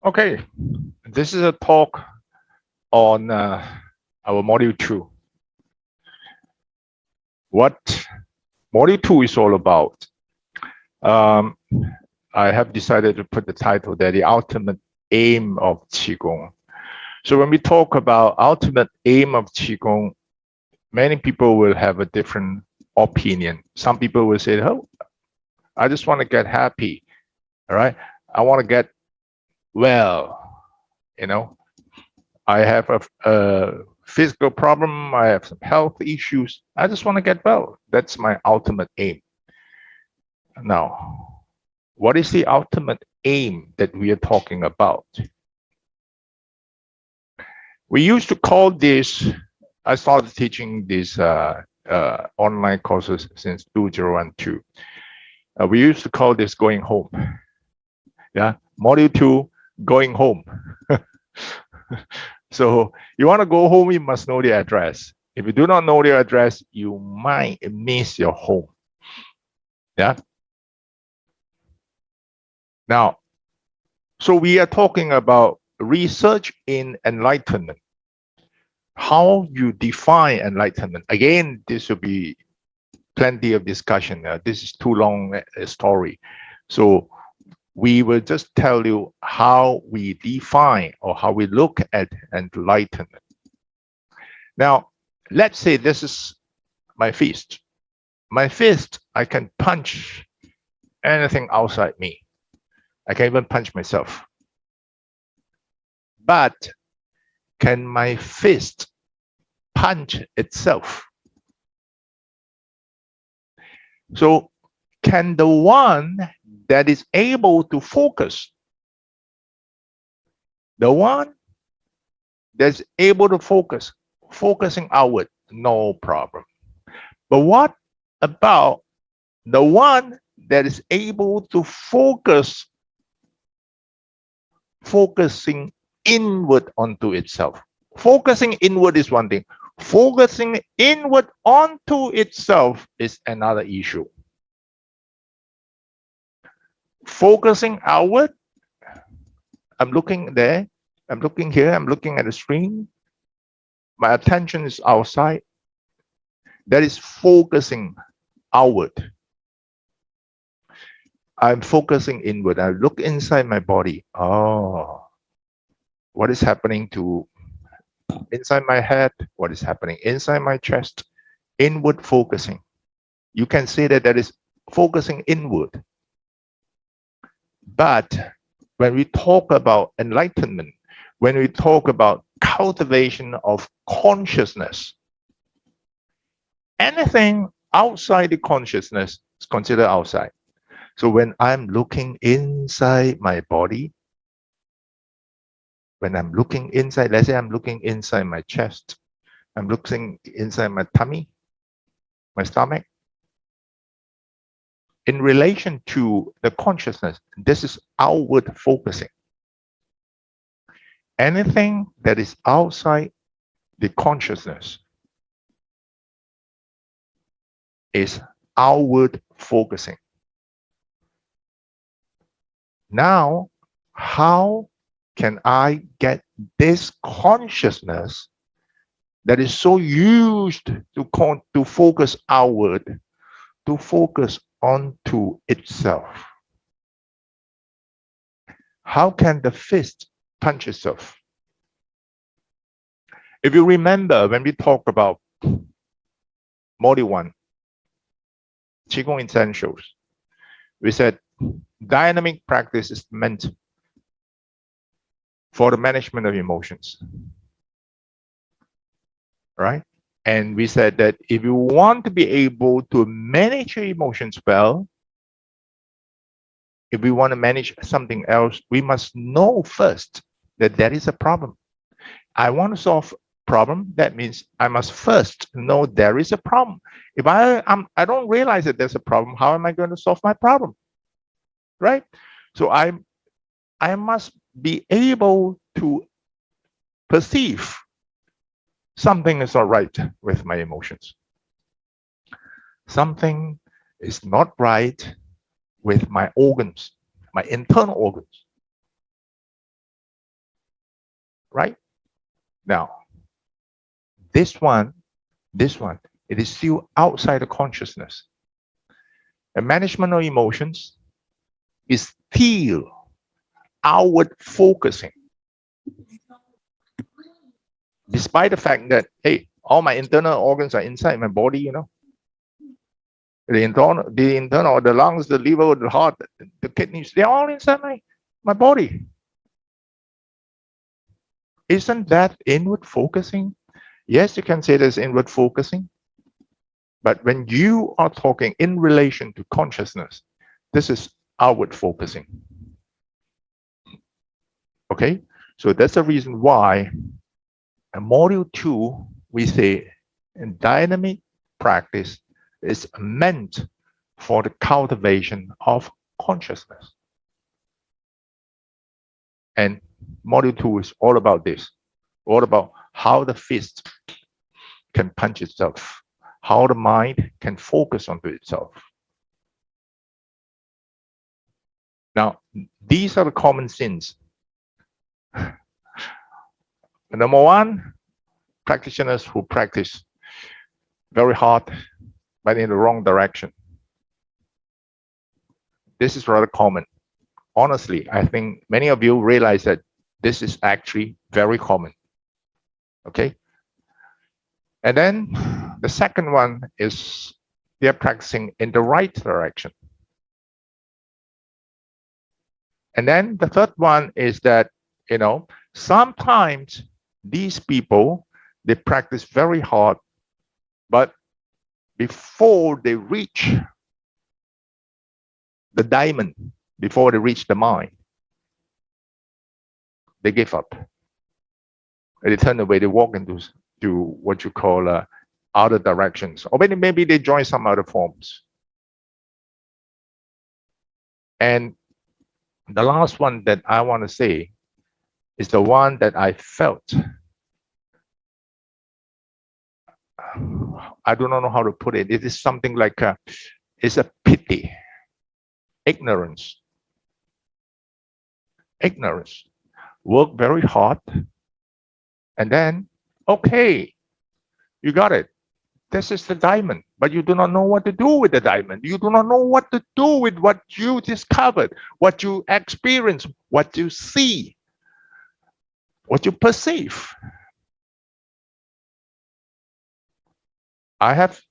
Okay, this is a talk on our module 2. What module 2 is all about. Um, I have decided to put the title there, the ultimate aim of Qigong. So when we talk about ultimate aim of Qigong, many people will have a different opinion. Some people will say, oh, I just want to get happy. All right. I want to get well. You know, I have a physical problem. I have some health issues. I just want to get well. That's my ultimate aim. Now, what is the ultimate aim that we are talking about? We used to call this, I started teaching these online courses since 2012. We used to call this going home. Yeah, module 2, going home. So you want to go home, you must know the address. If you do not know the address, you might miss your home. Yeah. Now, so we are talking about research in enlightenment. How you define enlightenment. Again, this will be plenty of discussion. This is too long a story. So we will just tell you how we define or how we look at enlightenment. Now, let's say this is my fist. My fist, I can punch anything outside me. I can even punch myself. But can my fist punch itself? So can the one that is able to focus, the one that's able to focus, focusing outward, no problem. But what about the one that is able to focus, focusing inward onto itself? Focusing inward is one thing. Focusing inward onto itself is another issue. Focusing outward, I'm looking there, I'm looking here, I'm looking at the screen. My attention is outside. That is focusing outward. I'm focusing inward. I look inside my body. Oh, what is happening to inside my head? What is happening inside my chest? Inward focusing. You can say that that is focusing inward. But when we talk about enlightenment, when we talk about cultivation of consciousness, anything outside the consciousness is considered outside. So when I'm looking inside my body, when I'm looking inside, let's say I'm looking inside my chest, I'm looking inside my tummy, my stomach, in relation to the consciousness, this is outward focusing. Anything that is outside the consciousness is outward focusing. Now, how can I get this consciousness that is so used to focus outward, to focus onto itself? How can the fist punch itself? If you remember, when we talk about Module 1, Qigong Essentials, we said dynamic practice is meant for the management of emotions, right? And we said that if you want to be able to manage your emotions well, if we want to manage something else, we must know first that there is a problem. I want to solve a problem. That means I must first know there is a problem. If I don't realize that there's a problem, how am I going to solve my problem? Right? So I must be able to perceive something is not right with my emotions. Something is not right with my organs, my internal organs. right? Now, this one, it is still outside the consciousness. And management of emotions is still outward focusing. Despite the fact that, hey, all my internal organs are inside my body, you know. The internal, the lungs, the liver, the heart, the kidneys, they're all inside my body. Isn't that inward focusing? Yes, you can say there's inward focusing. But when you are talking in relation to consciousness, this is outward focusing. Okay? So that's the reason why in module 2, we say in dynamic practice is meant for the cultivation of consciousness. And module 2 is all about this, all about how the fist can punch itself, how the mind can focus onto itself. Now, these are the common sins. Number one, practitioners who practice very hard, but in the wrong direction. This is rather common. Honestly, I think many of you realize that this is actually very common. Okay? And then the second one is they're practicing in the right direction. And then the third one is that, you know, sometimes these people, they practice very hard, but before they reach the diamond, before they reach the mind, they give up. They turn away, they walk into what you call other directions. Or maybe they join some other forms. And the last one that I want to say is the one that I felt. I do not know how to put it. It is something like it's a pity. Ignorance. Ignorance. Work very hard. And then, okay, you got it. This is the diamond, but you do not know what to do with the diamond. You do not know what to do with what you discovered, what you experience, what you see, what you perceive. I have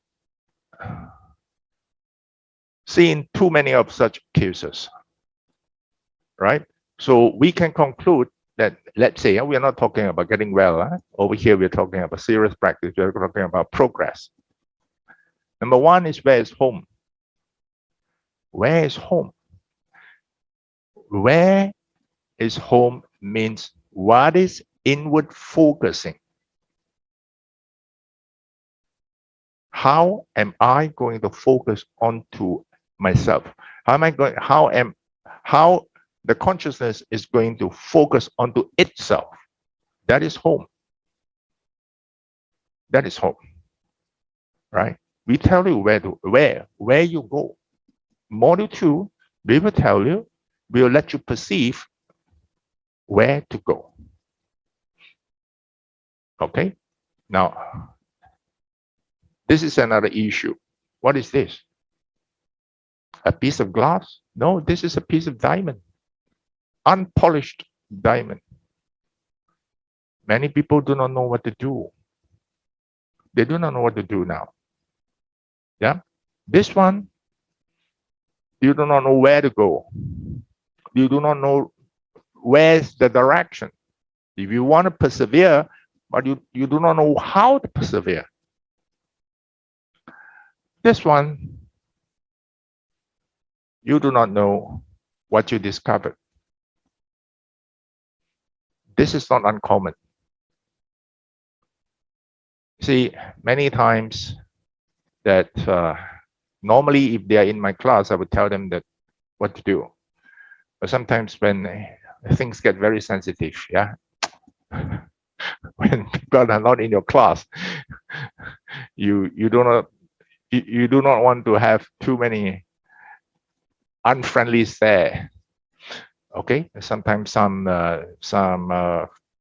seen too many of such cases, right? So we can conclude that, let's say, we are not talking about getting well. Over here, we're talking about serious practice. We're talking about progress. Number one is, where is home? Where is home? Where is home means what is inward focusing? How am I going to focus onto myself? How the consciousness is going to focus onto itself? That is home. That is home, right? We tell you where you go. Module 2, we will tell you, we will let you perceive where to go. Okay? Now, this is another issue. What is this? A piece of glass? No, this is a piece of diamond. Unpolished diamond. Many people do not know what to do. They do not know what to do now. Yeah? This one, you do not know where to go. You do not know where's the direction. If you want to persevere, but you do not know how to persevere. This one, you do not know what you discovered. This is not uncommon. See, many times that normally if they are in my class, I would tell them that what to do. But sometimes when things get very sensitive, yeah, when people are not in your class, you do not want to have too many unfriendly stare. Okay, sometimes some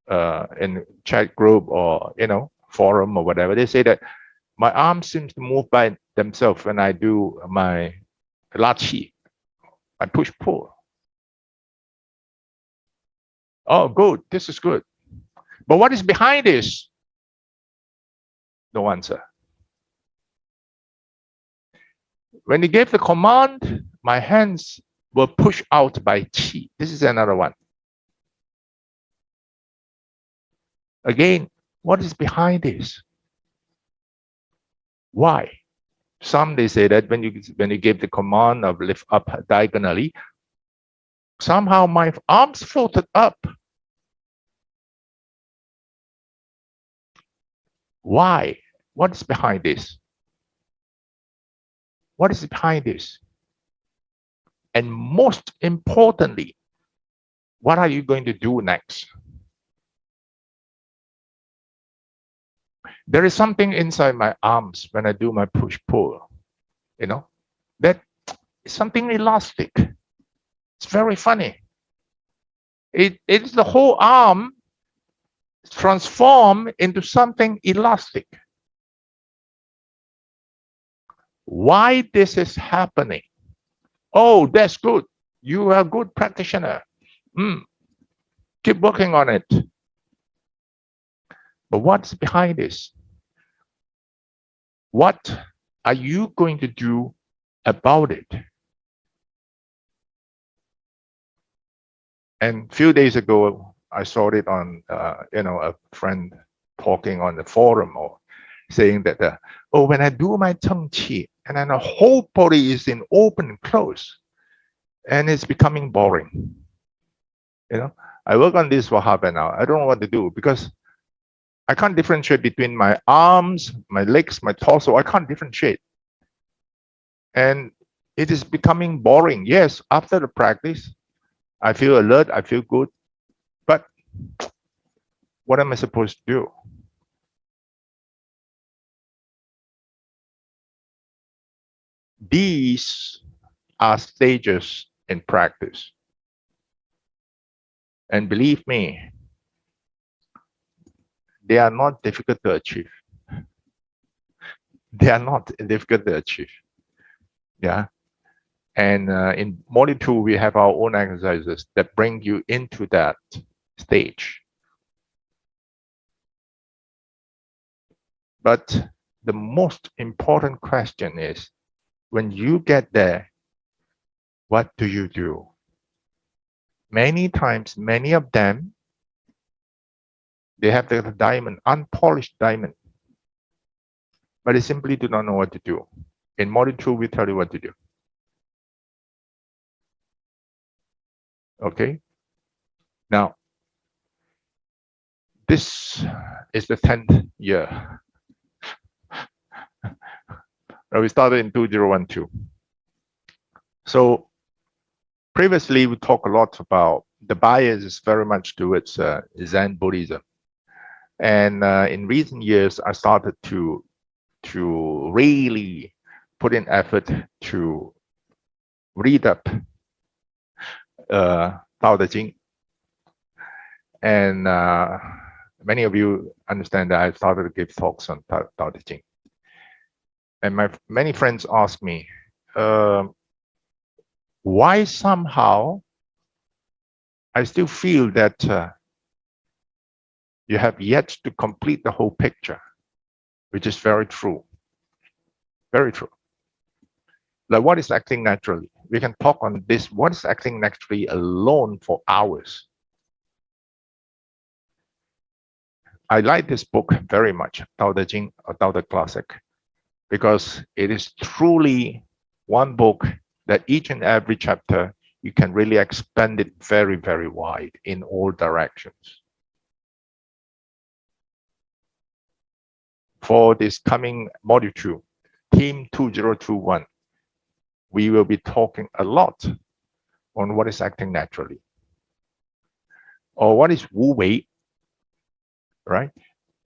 in chat group or forum or whatever. They say that my arms seems to move by themselves when I do my Laoshi. I push pull. Oh, good. This is good. But what is behind this? No answer. When he gave the command, my hands were pushed out by Qi. This is another one. Again, what is behind this? Why? Some they say that when you give the command of lift up diagonally, somehow my arms floated up. Why? What is behind this? What is behind this? And most importantly, what are you going to do next? There is something inside my arms when I do my push-pull, that is something elastic. It's very funny. It's the whole arm transformed into something elastic. Why this is happening? Oh, that's good. You are a good practitioner. Keep working on it. But what's behind this? What are you going to do about it? And a few days ago, I saw it on, a friend talking on the forum or saying that, when I do my tongue qi, and then the whole body is in open and close, and it's becoming boring. I work on this for half an hour. I don't know what to do because I can't differentiate between my arms, my legs, my torso. I can't differentiate. And it is becoming boring. Yes, after the practice, I feel alert, I feel good. But what am I supposed to do? These are stages in practice. And believe me, they are not difficult to achieve. They are not difficult to achieve. Yeah. And in Module 2, we have our own exercises that bring you into that stage. But the most important question is, when you get there, what do you do? Many times, many of them, they have the diamond, unpolished diamond, but they simply do not know what to do. In Module 2, we tell you what to do. Okay? Now, this is the 10th year. We started in 2012. So previously, we talked a lot about the bias is very much towards Zen Buddhism. And in recent years, I started to really put in effort to read up Tao Te Ching. And many of you understand that I started to give talks on Tao Te Ching. And many friends ask me, why somehow I still feel that you have yet to complete the whole picture, which is very true. Very true. Like, what is acting naturally? We can talk on this. What is acting naturally alone for hours? I like this book very much, Tao Te Ching or Tao Te Classic, because it is truly one book that each and every chapter, you can really expand it very, very wide in all directions. For this coming Module 2, Team 2021, we will be talking a lot on what is acting naturally, or what is Wu Wei, right?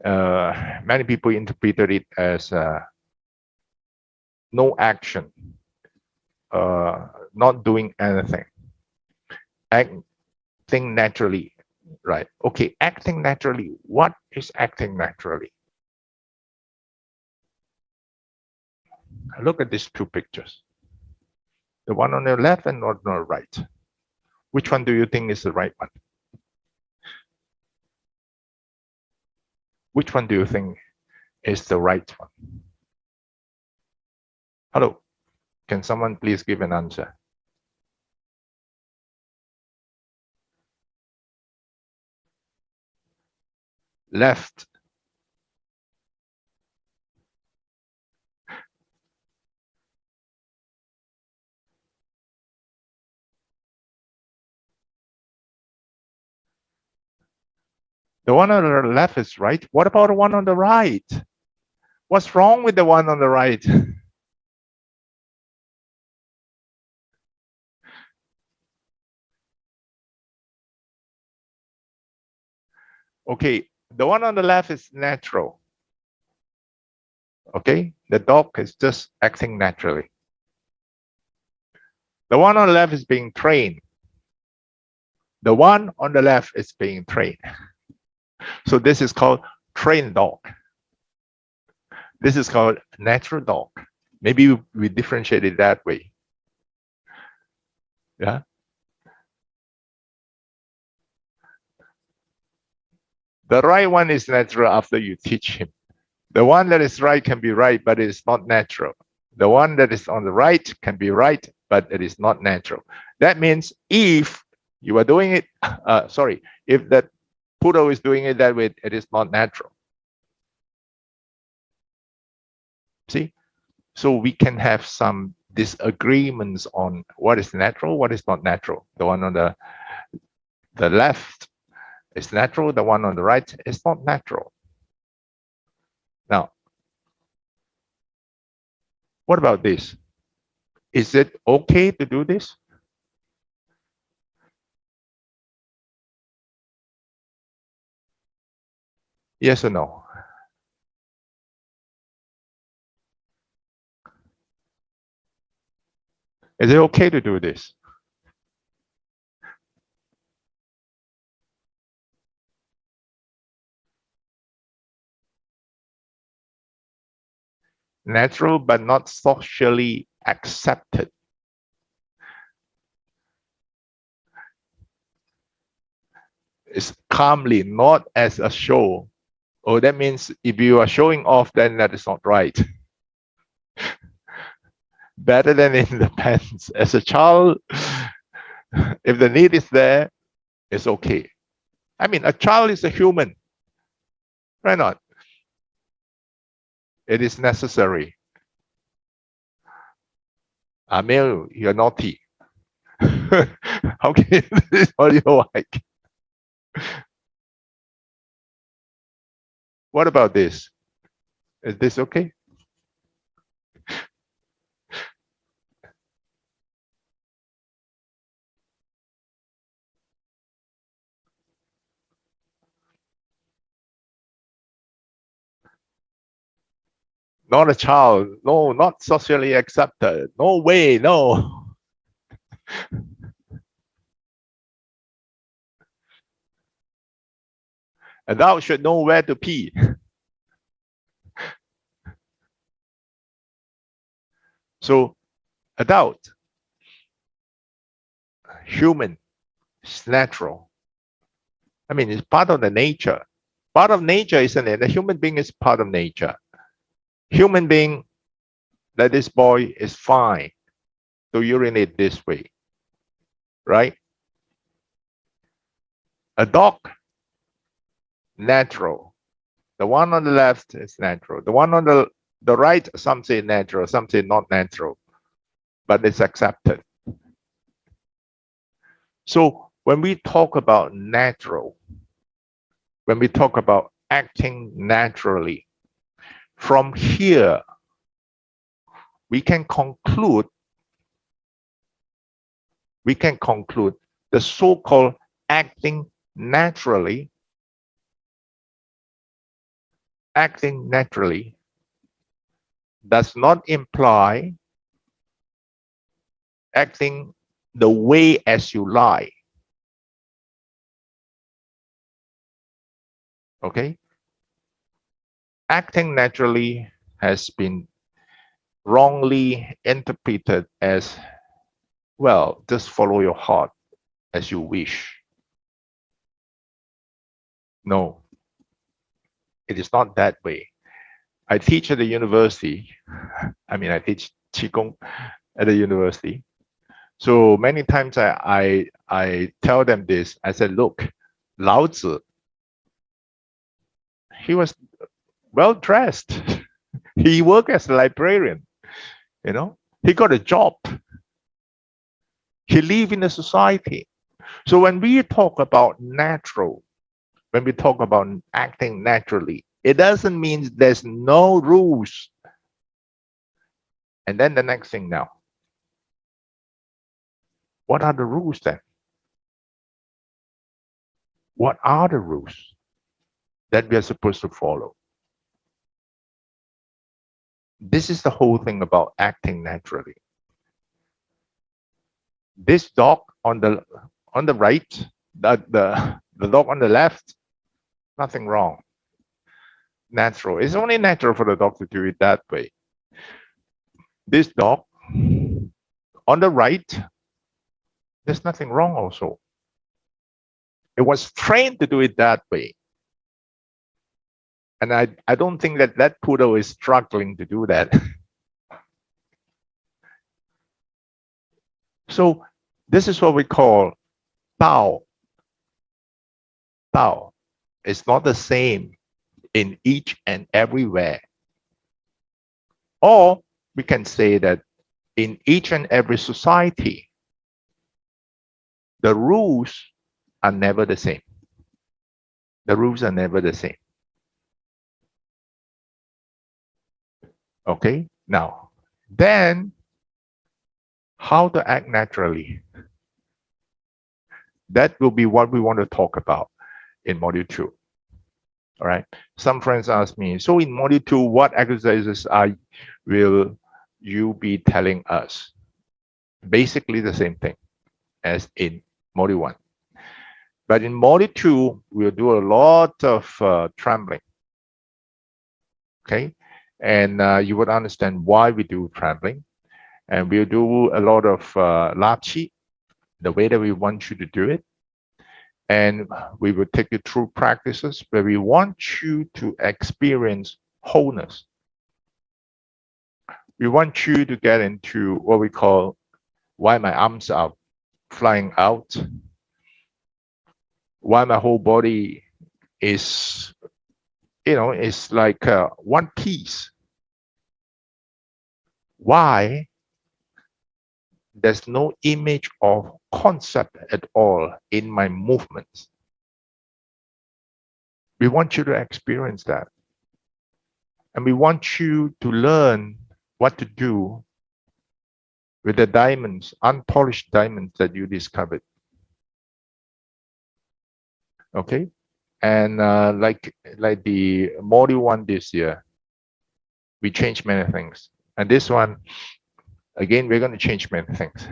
Many people interpreted it as no action, not doing anything, acting naturally, Right. Okay, acting naturally. What is acting naturally? Look at these two pictures. The one on the left and on the right. Which one do you think is the right one? Which one do you think is the right one? Hello. Can someone please give an answer? Left. The one on the left is right. What about the one on the right? What's wrong with the one on the right? Okay, the one on the left is natural. Okay, the dog is just acting naturally. The one on the left is being trained. The one on the left is being trained. So this is called trained dog. This is called natural dog. Maybe we differentiate it that way. Yeah. The right one is natural after you teach him. The one that is right can be right, but it is not natural. The one that is on the right can be right, but it is not natural. That means if you are doing it, if that poodle is doing it that way, it is not natural. See? So we can have some disagreements on what is natural, what is not natural. The one on the left is natural, the one on the right is not natural. Now, what about this? Is it okay to do this? Yes or no? Is it okay to do this? Natural but not socially accepted. It's calmly, not as a show. Oh, that means if you are showing off, then that is not right. Better than in the pants. As a child, if the need is there, it's okay. I mean, a child is a human. Why not? It is necessary. Amel, you're naughty. How can you what do you like? What about this? Is this okay? Not a child. No, not socially accepted. No way, no. Adults should know where to pee. So, adult, human, it's natural. I mean, it's part of the nature. Part of nature, isn't it? The human being is part of nature. Human being, that this boy is fine to urinate this way, right? A dog, natural. The one on the left is natural. The one on the right, some say natural, some say not natural, but it's accepted. So when we talk about natural, when we talk about acting naturally, from here, we can conclude the so-called acting naturally does not imply acting the way as you like. Okay? Acting naturally has been wrongly interpreted as, well, just follow your heart as you wish. No, it is not that way. I teach at the university. I teach Qigong at the university. So many times I tell them this. I said, look, Lao Tzu, he was well dressed. He worked as a librarian, he got a job. He lived in a society. So when we talk about natural, when we talk about acting naturally, it doesn't mean there's no rules. And then the next thing now, what are the rules then? What are the rules that we are supposed to follow? This is the whole thing about acting naturally. This dog on the right, the dog on the left, nothing wrong. Natural. It's only natural for the dog to do it that way. This dog on the right, there's nothing wrong also. It was trained to do it that way. And I don't think that poodle is struggling to do that. So this is what we call Tao. Tao is not the same in each and everywhere. Or we can say that in each and every society, the rules are never the same. The rules are never the same. Okay, now, then how to act naturally? That will be what we want to talk about in Module 2. All right. Some friends ask me, so in Module 2, what exercises will you be telling us? Basically the same thing as in Module 1. But in Module 2, we'll do a lot of trembling. Okay. And you would understand why we do trembling. And we'll do a lot of Laoshi, the way that we want you to do it. And we will take you through practices where we want you to experience wholeness. We want you to get into what we call why my arms are flying out, why my whole body is, it's like one piece. Why there's no image of concept at all in my movements. We want you to experience that. And we want you to learn what to do with the diamonds, unpolished diamonds that you discovered. Okay? And like the Module 1 this year, we changed many things. And this one, again, we're going to change many things.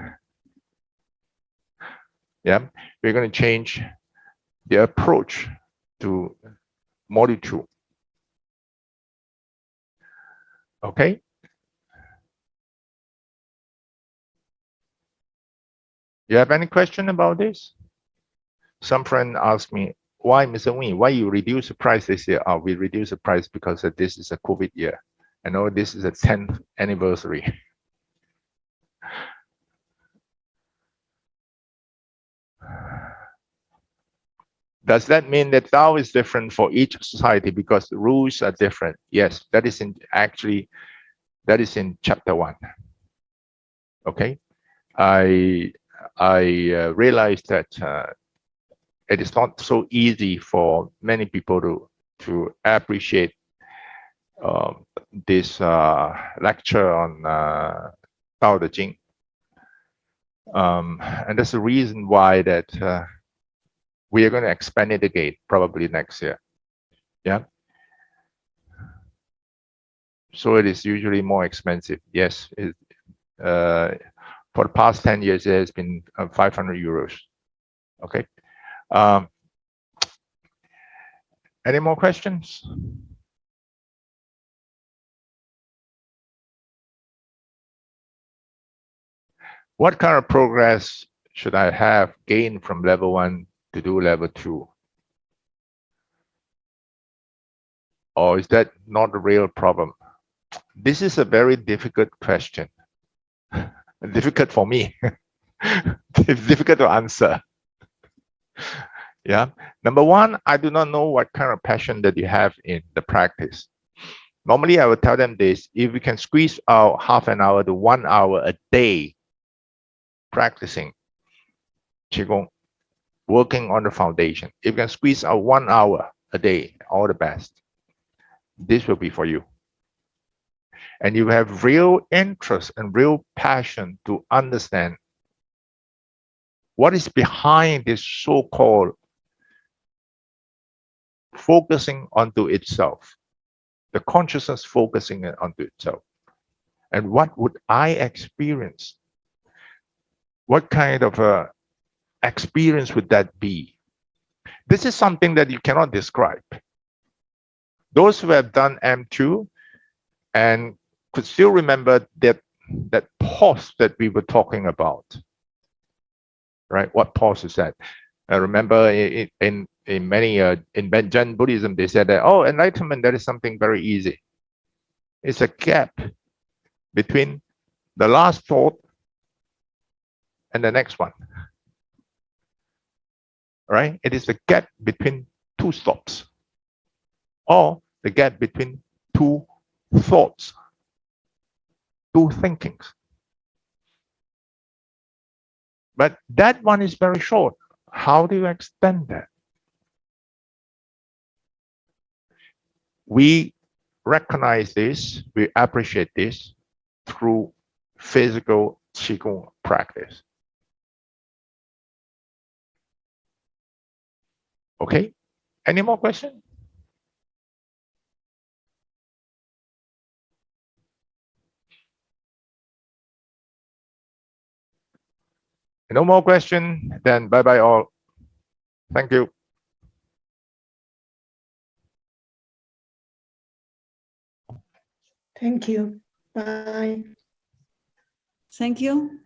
Yeah, we're going to change the approach to Module 2. Okay? You have any question about this? Some friend asked me, why, Mr. Wing, why you reduce the price this year? Oh, we reduce the price because this is a COVID year. I know this is a 10th anniversary. Does that mean that Tao is different for each society because the rules are different? Yes, that is in chapter 1. Okay, I realized that it is not so easy for many people to appreciate this lecture on Tao Te Ching. And that's the reason why that we are going to expand it again, probably next year. Yeah. So it is usually more expensive. Yes. For the past 10 years, it has been 500 euros. Okay. Any more questions? What kind of progress should I have gained from level 1 to do level 2? Or is that not a real problem? This is a very difficult question. Difficult for me. It's difficult to answer. Yeah. Number one, I do not know what kind of passion that you have in the practice. Normally, I would tell them this: if we can squeeze out half an hour to 1 hour a day practicing Qigong, working on the foundation, if you can squeeze out 1 hour a day, all the best. This will be for you. And you have real interest and real passion to understand what is behind this so-called focusing onto itself, the consciousness focusing onto itself. And what would I experience? What kind of experience would that be? This is something that you cannot describe. Those who have done M2 and could still remember that pause that we were talking about, right? What pause is that? I remember in many in Zen Buddhism, they said that, oh, enlightenment, that is something very easy. It's a gap between the last thought and the next one, right? It is the gap between two stops, or the gap between two thoughts, two thinkings. But that one is very short. How do you extend that? We recognize this, we appreciate this through physical Qigong practice. Okay, any more questions? No more question, then bye-bye all. Thank you. Thank you. Bye. Thank you.